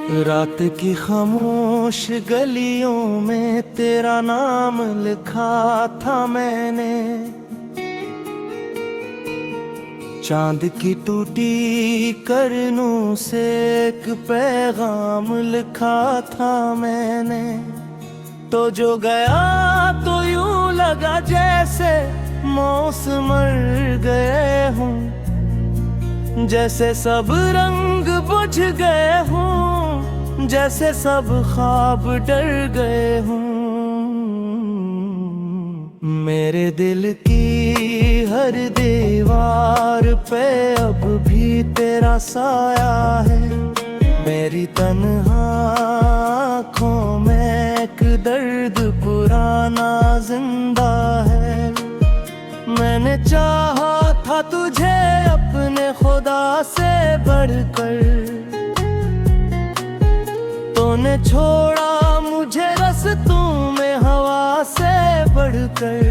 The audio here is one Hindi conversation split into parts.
रात की खामोश गलियों में तेरा नाम लिखा था मैंने। चांद की टूटी करनों से एक पैगाम लिखा था मैंने। तो जो गया तो यूं लगा जैसे मौसम मर गए हूँ, जैसे सब रंग बुझ गए हूँ, जैसे सब ख्वाब डर गए हूँ। मेरे दिल की हर दीवार पे अब भी तेरा साया है। मेरी तन्हा आँखों में एक दर्द पुराना जिंदा है। मैंने चाहा था तुझे अपने खुदा से बढ़कर, तूने छोड़ा मुझे रास्तों में हवा से बढ़कर।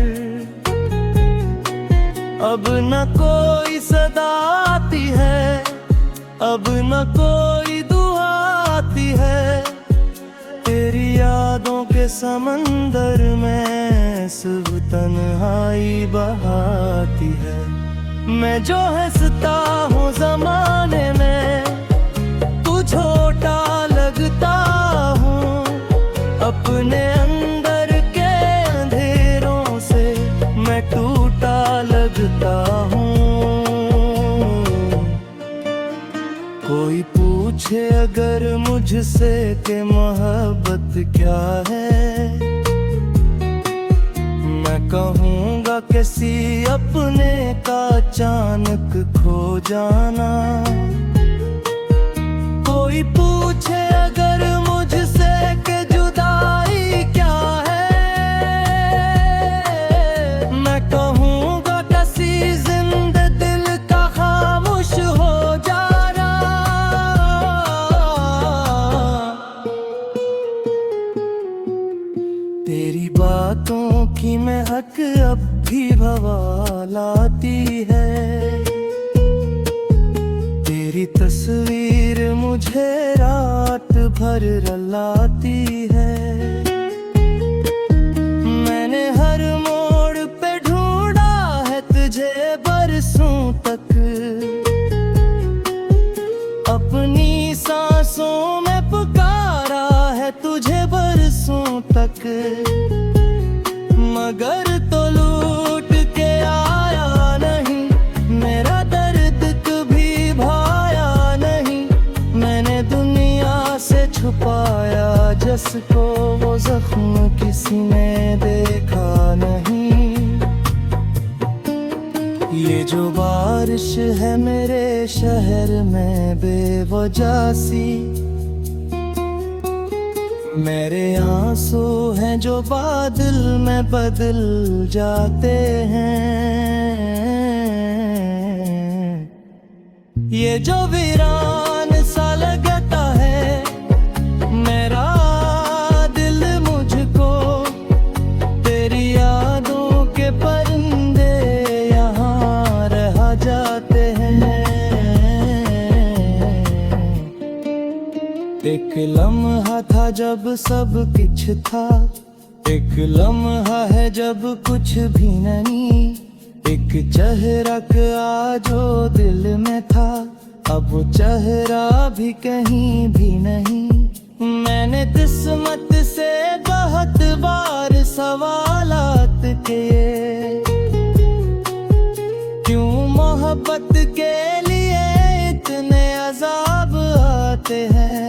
अब न कोई सदा आती है, अब न कोई दुआ आती है। तेरी यादों के समंदर में सिर्फ तन्हाई बहाती है। मैं जो हंसता हूँ ज़माने में, तू छोटा लगता हूँ। अपने अंदर के अंधेरों से मैं टूटा लगता हूँ। कोई पूछे अगर मुझसे कि मोहब्बत क्या है, मैं कहूँगा किसी अपने का अचानक खो जाना। कोई पूछे अगर मुझसे कि जुदाई क्या है, मैं कहूँगा किसी जिंदा दिल का खामोश हो जाना। तेरी बातों की महक अब भी बवाल आती है। तेरी तस्वीर मुझे रात भर रुलाती है। मैंने हर मोड़ पे ढूंढा है तुझे बरसों तक। अपनी सांसों में पुकारा है तुझे बरसों तक। मगर तो लूट के आया नहीं, मेरा दर्द कभी भाया नहीं। मैंने दुनिया से छुपाया जिसको वो जख्म किसी ने देखा नहीं। ये जो बारिश है मेरे शहर में बेवजह सी, मेरे आंसू हैं जो बादल में बदल जाते हैं। ये जो वीरान सा लगता है मेरा दिल मुझको, तेरी यादों के परिंदे यहाँ रह जाते हैं। एक लम्हा था जब सब कुछ था, एक लम्हा है जब कुछ भी नहीं। एक चेहरा का जो दिल में था, अब वो चेहरा भी कहीं भी नहीं। मैंने किस्मत से बहुत बार सवालात किए, क्यों मोहब्बत के लिए इतने अजाब आते हैं।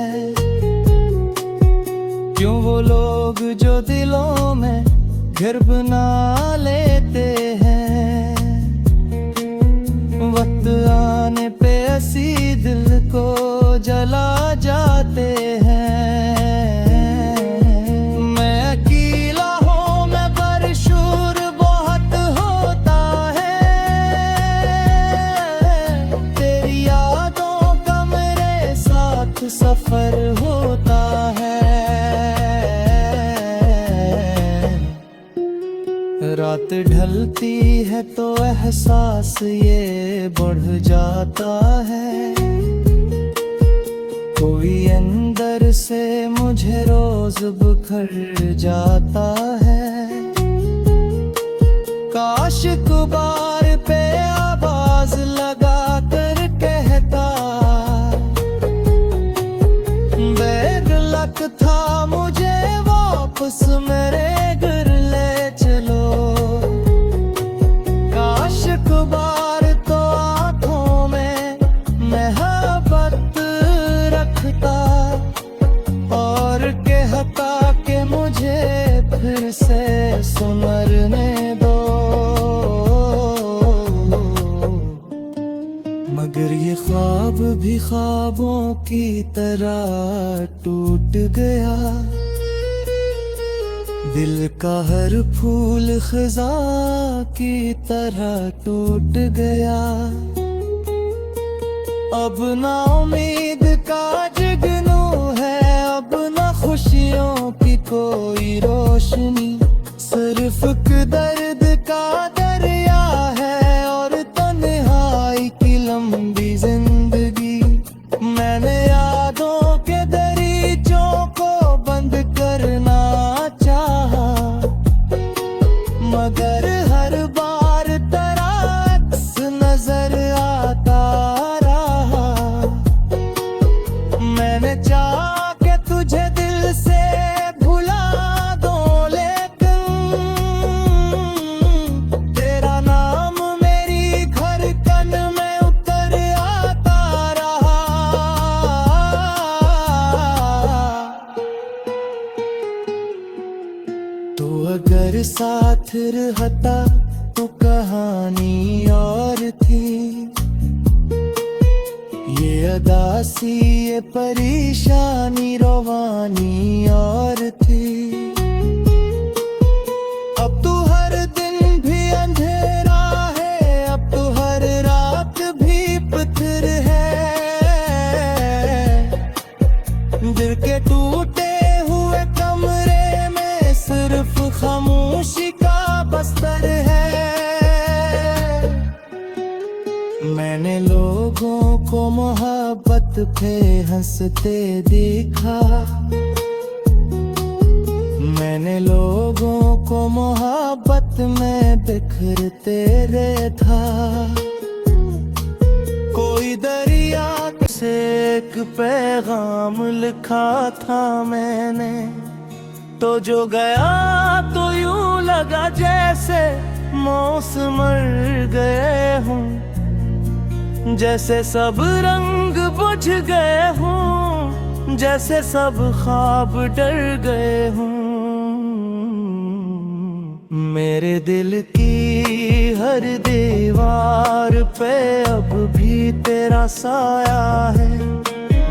क्यों वो लोग जो दिलों में घर बना लेते हैं, वक्त आने पे ऐसी दिल को जला जाते हैं। मैं अकेला हूँ, मैं बरशूर बहुत होता है। तेरी यादों का मेरे साथ सफर होता है। रात ढलती है तो एहसास ये बढ़ जाता है। कोई अंदर से मुझे रोज बिखर जाता है। काश गुबार पे आवाज लगा कर कहता, बेगलक था मुझे वापस मेरे घर ले चलो। काश गुबार तो आंखों में मोहब्बत रखता और कहता कि मुझे फिर से सुमरने दो। मगर ये ख्वाब भी ख्वाबों की तरह टूट गया। दिल का हर फूल खिजा की तरह टूट गया। अब ना उम्मीद का जुगनू है, अब ना खुशियों की कोई रोशनी। सिर्फ दर्द का दरिया है और तन्हाई की लंबी जिंदगी। मैंने यादों के दरीचों को बंद करना चाहा, मगर हर बार तेरा अक्स नजर आता रहा। मैंने चाहा कि तुझे दिल से भुला दो, लेकिन तेरा नाम मेरी धड़कन में उतर आता रहा। तो अगर साथ रहता तो कहानी और थी। ये अदासी ये परेशानी रवानी और थी। अब तो हर दिन भी अंधेरा है, अब तो हर रात भी पत्थर है। दिल के टूटे हुए कमरे में सिर्फ खामोशी का बस्तर है। मैंने लोगों को मोहब्बत पे हंसते देखा। मैंने लोगों को मोहब्बत में बिखरते देखा। कोई दरिया से एक पैगाम लिखा था मैंने, तो जो गया तो यूं लगा जैसे मौसम मर गए हूँ। जैसे सब रंग बुझ गए हूँ, जैसे सब ख्वाब डर गए हूँ। मेरे दिल की हर दीवार पे अब भी तेरा साया है।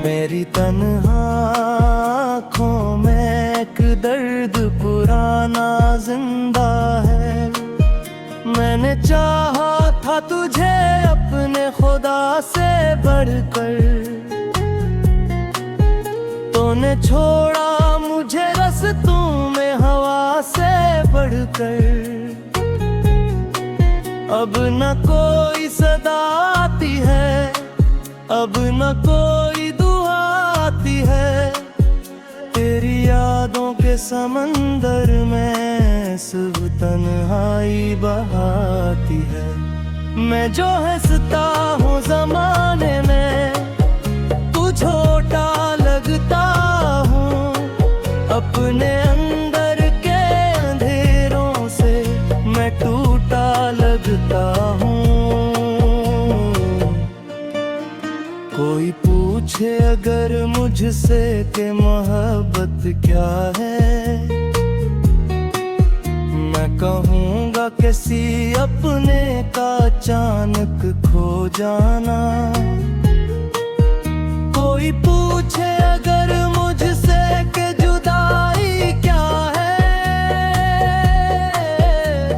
मेरी तन्हा आँखों में एक दर्द पुराना जिंदा है। मैंने चाहा था तुझे अपने खुदा से बढ़कर, तूने छोड़ा मुझे रस्तों में हवा से बढ़कर। अब न कोई सदा आती है, अब न कोई दुआ आती है। तेरी यादों के समंदर में सिर्फ तन्हाई बहाती है। मैं जो हंसता हूँ जमाने में, तू छोटा लगता हूँ। अपने अंदर के अंधेरों से मैं टूटा लगता हूँ। कोई पूछे अगर मुझसे कि मोहब्बत क्या है, मैं कहूँगा किसी अपने का अचानक खो जाना। कोई पूछे अगर मुझसे कि जुदाई क्या है,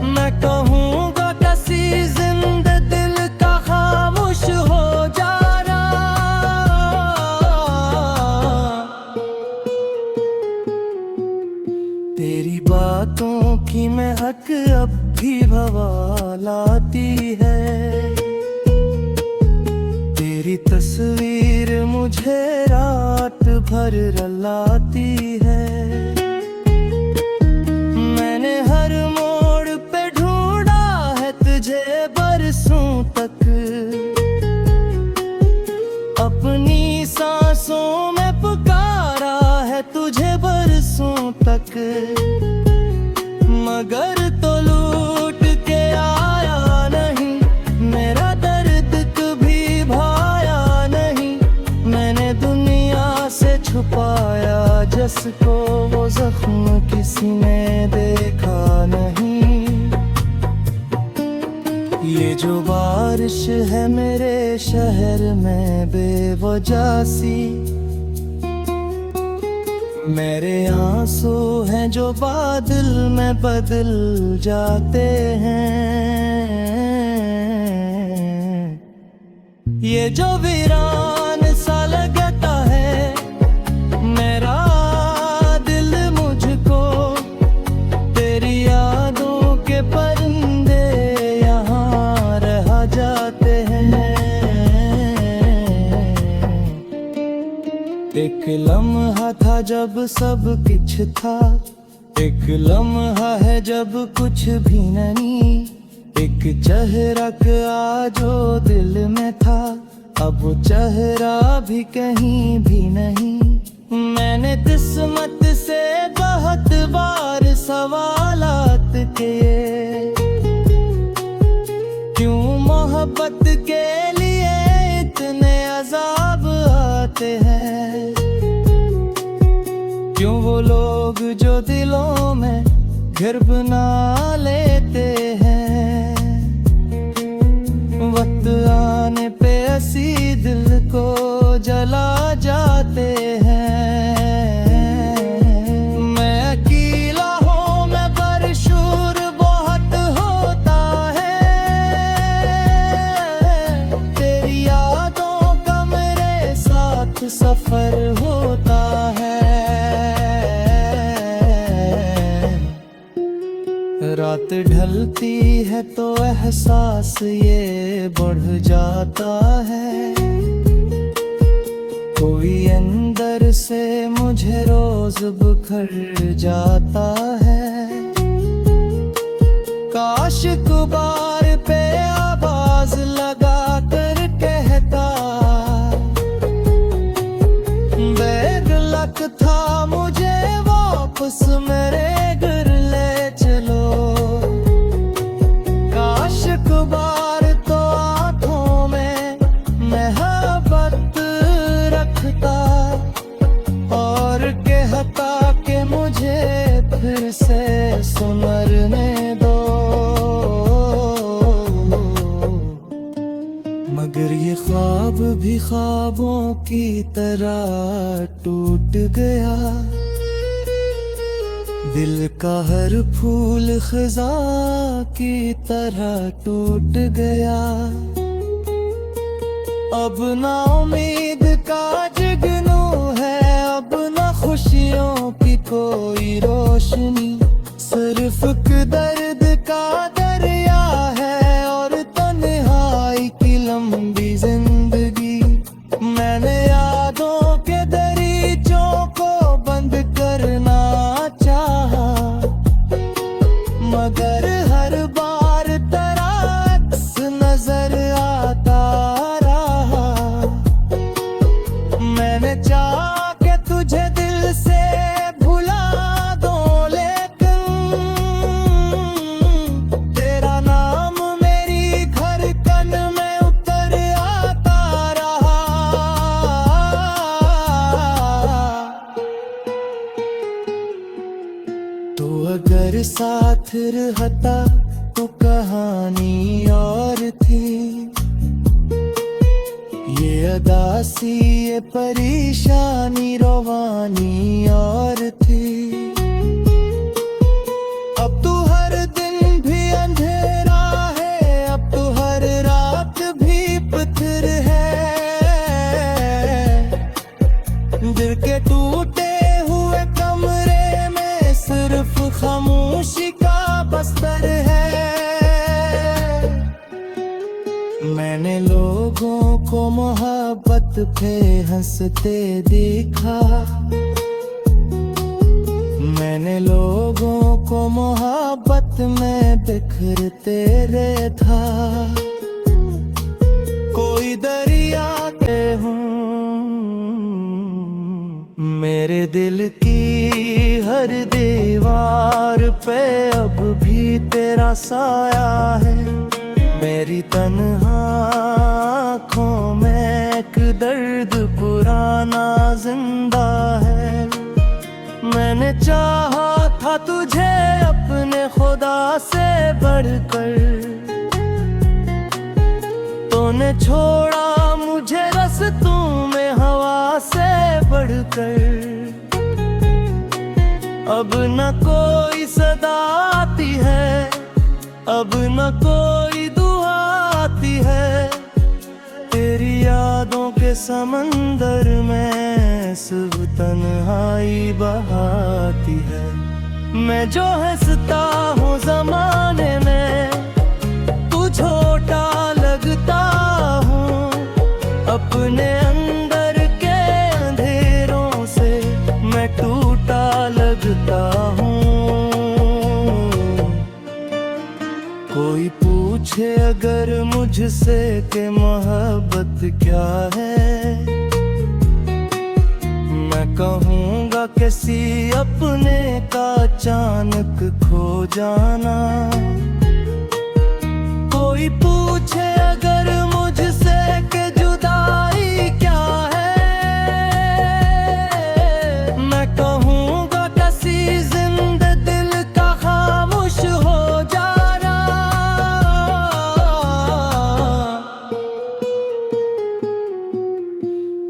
मैं कहूँगा किसी जिंदा दिल का खामोश हो जाना। तेरी बातों की महक अब भी बवाल आती है। तेरी तस्वीर मुझे रात भर रलाती है। मैंने हर मोड़ पे ढूंढा है तुझे बरसों तक, अपनी सांसों में पुकारा है तुझे बरसों तक। मगर तो लूट के आया नहीं, मेरा दर्द कभी भाया नहीं। मैंने दुनिया से छुपाया जिसको वो जख्म किसी ने देखा नहीं। ये जो बारिश है मेरे शहर में बेवजह सी, मेरे आंसू हैं जो बादल में बदल जाते हैं। ये जो वीरान सा लगता है मेरा दिल मुझको, तेरी यादों के परिंदे यहाँ रह जाते हैं। एक लम्हा था जब सब कुछ था, एक लम्हा है जब कुछ भी नहीं। एक चेहरा का जो दिल में था, अब वो चेहरा भी कहीं भी नहीं। मैंने किस्मत से बहुत बार सवालात किए, क्यों मोहब्बत के लिए इतने अजाब आते हैं। क्यों वो लोग जो दिलों में घर बना लेते हैं, वक्त आने पे ऐसी दिल को जला जाते हैं। मैं अकेला हूँ, मैं बरशूर बहुत होता है। तेरी यादों का मेरे साथ सफर होता है। रात ढलती है तो एहसास ये बढ़ जाता है। कोई अंदर से मुझे रोज बिखर जाता है। काश गुबार पे आवाज लगा कर कहता, बेगलक था मुझे वापस मेरे घर ले चलो। काश गुबार तो आँखों में मोहब्बत रखता, और कहता कि मुझे फिर से सुमरने दो। मगर ये ख्वाब भी ख्वाबों की तरह टूट गया। दिल का हर फूल खिजा की तरह टूट गया। अब ना उम्मीद का जुगनू है, अब ना खुशियों की कोई रोशनी। सिर्फ दर्द का दरिया है और तन्हाई की लंबी जिंदगी। मैंने यादों के दरीचों को बंद करना चाहा, मगर हर बार तेरा अक्स नजर आता रहा। मैंने चाहा कि तुझे दिल से भुला दो, लेकिन तेरा नाम मेरी धड़कन में उतर आता रहा। तो अगर साथ रहता तो कहानी और थी। ये अदासी ये परेशानी रवानी और थी। अब तो हर दिन भी अंधेरा है, अब तो हर रात भी पत्थर है। दिल के टूटे हुए कमरे में सिर्फ खामोशी का बस्तर है। मैंने लोगों को मोहब्बत बात पे हंसते देखा। मैंने लोगों को मोहब्बत में बिखरते देखा। कोई दरिया के हूँ, मेरे दिल की हर दीवार पे अब भी तेरा साया है। मेरी तन्हा आँखों में एक दर्द पुराना जिंदा है। मैंने चाहा था तुझे अपने खुदा से बढ़कर, तूने छोड़ा मुझे रास्तों में हवा से बढ़कर। अब न कोई सदा आती है, अब न कोई दुआ आती है। तेरी यादों के समंदर में सब तन्हाई बहाती है। मैं जो हंसता हूँ जमाने में, तू छोटा लगता हूँ। अपने अंदर के अंधेरों से मैं टूटा लगता हूँ। कोई पूछे अगर मुझसे कि मोहब्बत क्या है, मैं कहूँगा किसी अपने का अचानक खो जाना। कोई पूछे अगर मुझसे कि जुदाई क्या है, मैं कहूँगा किसी जिंदा दिल का खामोश हो जाना।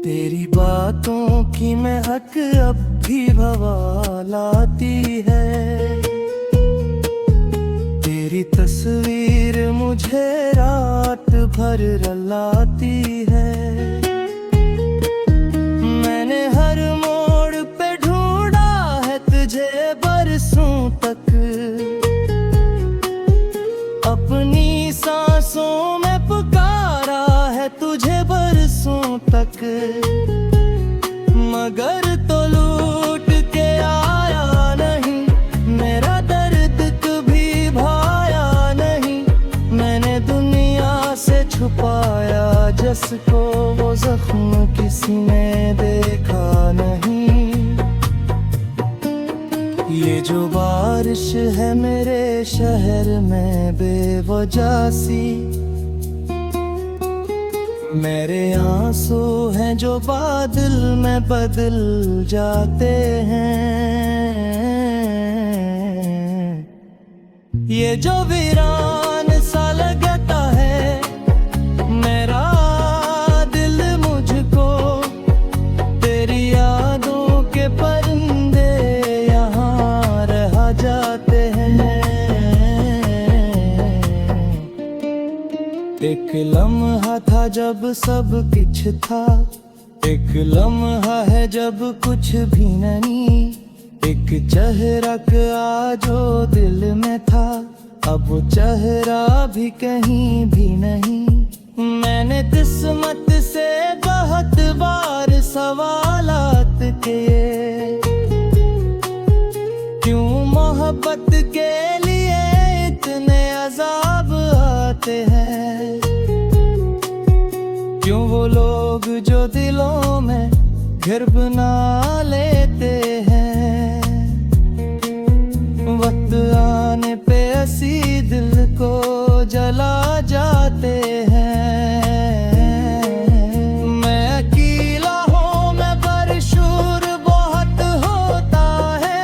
तेरी बातों की महक अब भी बवाल आती है। तेरी तस्वीर मुझे रात भर रुलाती है। मैंने हर मोड़ पे ढूंढा है तुझे बरसों तक। अपनी सांसों में पुकारा है तुझे बरसों तक। मगर तो लूट के आया नहीं, मेरा दर्द कभी भाया नहीं। मैंने दुनिया से छुपाया जिसको वो जख्म किसी ने देखा नहीं। ये जो बारिश है मेरे शहर में बेवजह सी, मेरे आंसू हैं जो बादल में बदल जाते हैं। ये जो वीरान सा लगता है मेरा दिल मुझको, तेरी यादों के परिंदे यहाँ रह जाते हैं। एक लम्हा था जब सब कुछ था, एक लम्हा है जब कुछ भी नहीं। एक चेहरा का जो दिल में था, अब वो चेहरा भी कहीं भी नहीं। मैंने किस्मत से बहुत बार सवालात किए, क्यों मोहब्बत के लिए इतने अजाब आते हैं। क्यों वो लोग जो दिलों में घर बना लेते हैं, वक्त आने पे ऐसी दिल को जला जाते हैं। मैं अकेला हूँ, मैं परशूर बहुत होता है।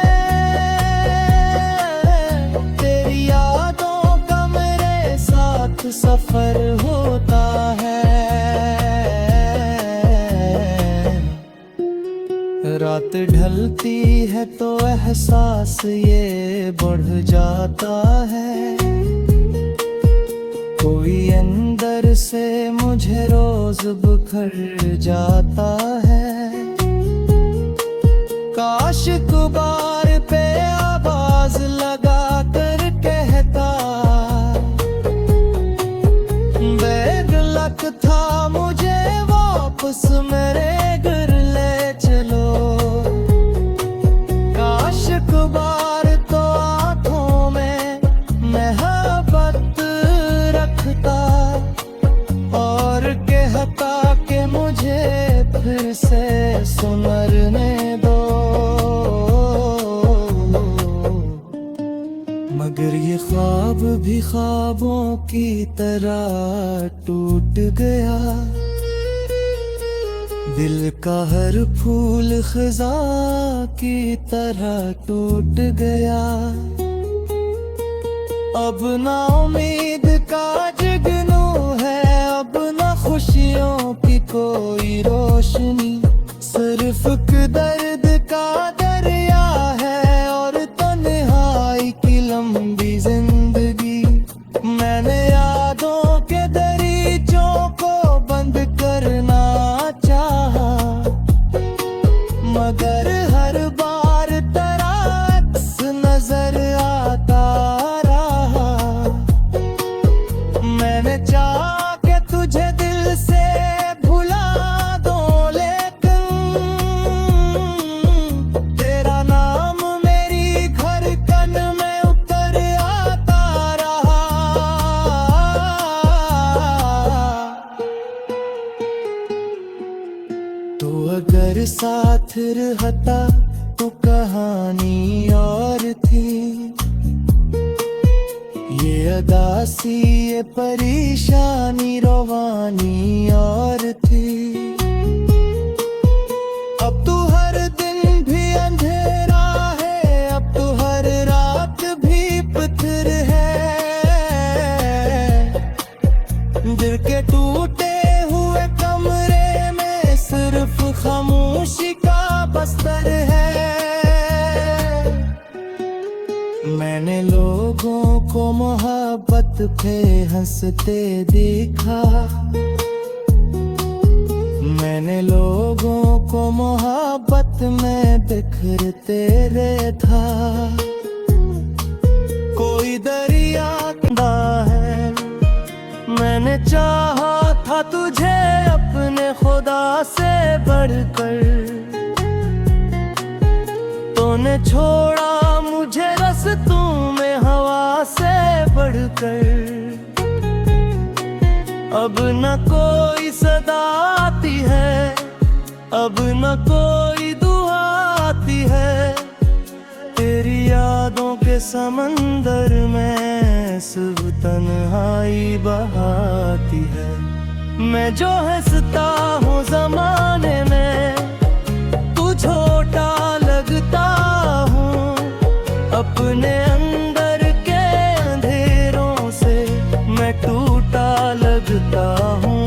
तेरी यादों का मेरे साथ सफर होता है। रात ढलती है तो एहसास ये बढ़ जाता है। कोई अंदर से मुझे रोज बुखर जाता है। काश गुबार पे आवाज लगा कर कहता, बेगलक था मुझे वापस में भी ख्वाबों की तरह टूट गया, दिल का हर फूल खिजा की तरह टूट गया। अब ना उम्मीद का जुगनू है, अब ना खुशियों की कोई रोशनी, सिर्फ दर्द का दरिया है और तन्हाई की लंबी जिंदगी। मैंने यादों के दरीचों को बंद करना चाहा, मगर हर बार तेरा अक्स नजर आता रहा। मैंने चाहा कि तुझे दिल से भुला दो, लेकिन तेरा नाम मेरी धड़कन में उतर आता रहा। तो अगर साथ रहता तो कहानी और थी, ये अदासी ये परेशानी रवानी और थी। अब तो हर दिन भी अंधेरा है, अब तो हर रात भी पत्थर है। दिल के टूटे हुए कमरे में सिर्फ खामोशी का बस्तर है। मैंने लोगों को मोहब्बत पे हंसते देखा, मैंने लोगों को मोहब्बत में बिखरते देखा। कोई दरिया है, मैंने चाहा था तुझे अपने खुदा से बढ़कर, तूने छोड़ा मुझे रस्तों में हवा से बढ़कर। अब न कोई सदा आती है, अब न कोई दुआ आती है, तेरी यादों के समंदर में सिर्फ तन्हाई बहाती है। मैं जो हंसता हूँ जमाने में, तू छोटा लगता हूँ। अपने अंदर के अंधेरों से मैं टूटा लगता हूँ।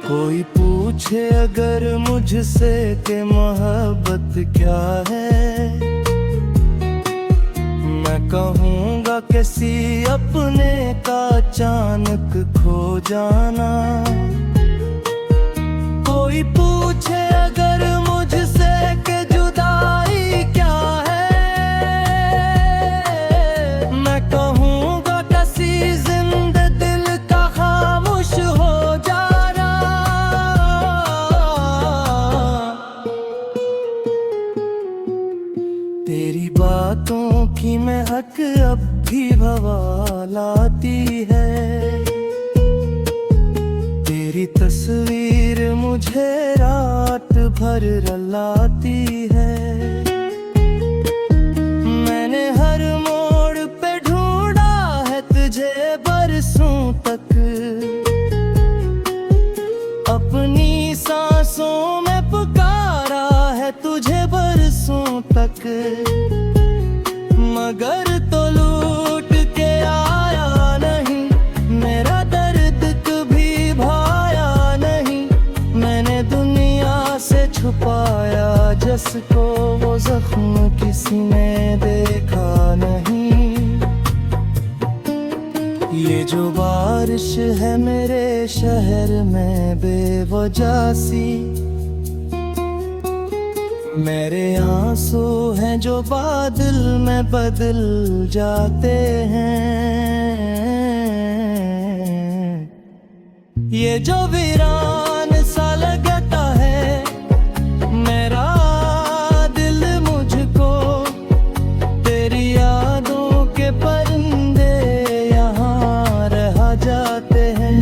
कोई पूछे अगर मुझसे कि मोहब्बत क्या है, मैं कहूँगा किसी अपने का अचानक खो जाना। कोई पूछे अगर मुझसे कि जुदाई क्या है, मैं कहूँगा किसी जिंदा दिल का खामोश हो जाना। तेरी बातों की महक अब भी बवाल आती है, तेरी तस्वीर मुझे रात भर रुलाती है। मैंने हर मोड़ पे ढूंढा है तुझे बरसों तक, अपनी सांसों में पुकारा है तुझे बरसों तक। मगर तो लूट के आया नहीं, मेरा दर्द कभी भाया नहीं। मैंने दुनिया से छुपाया जिसको वो जख्म किसी ने देखा नहीं। ये जो बारिश है मेरे शहर में बेवजह सी, मेरे आंसू हैं जो बादल में बदल जाते हैं। ये जो वीरान सा लगता है मेरा दिल मुझको, तेरी यादों के परिंदे यहाँ रह जाते हैं।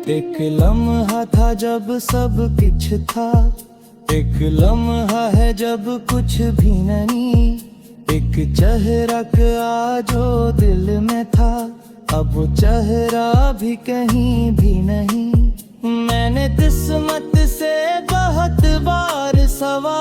एक लम्हा था जब सब कुछ था, एक लम्हा है जब कुछ भी नहीं, एक चेहरा का जो दिल में था, अब वो चेहरा भी कहीं भी नहीं। मैंने किस्मत से बहुत बार सवाल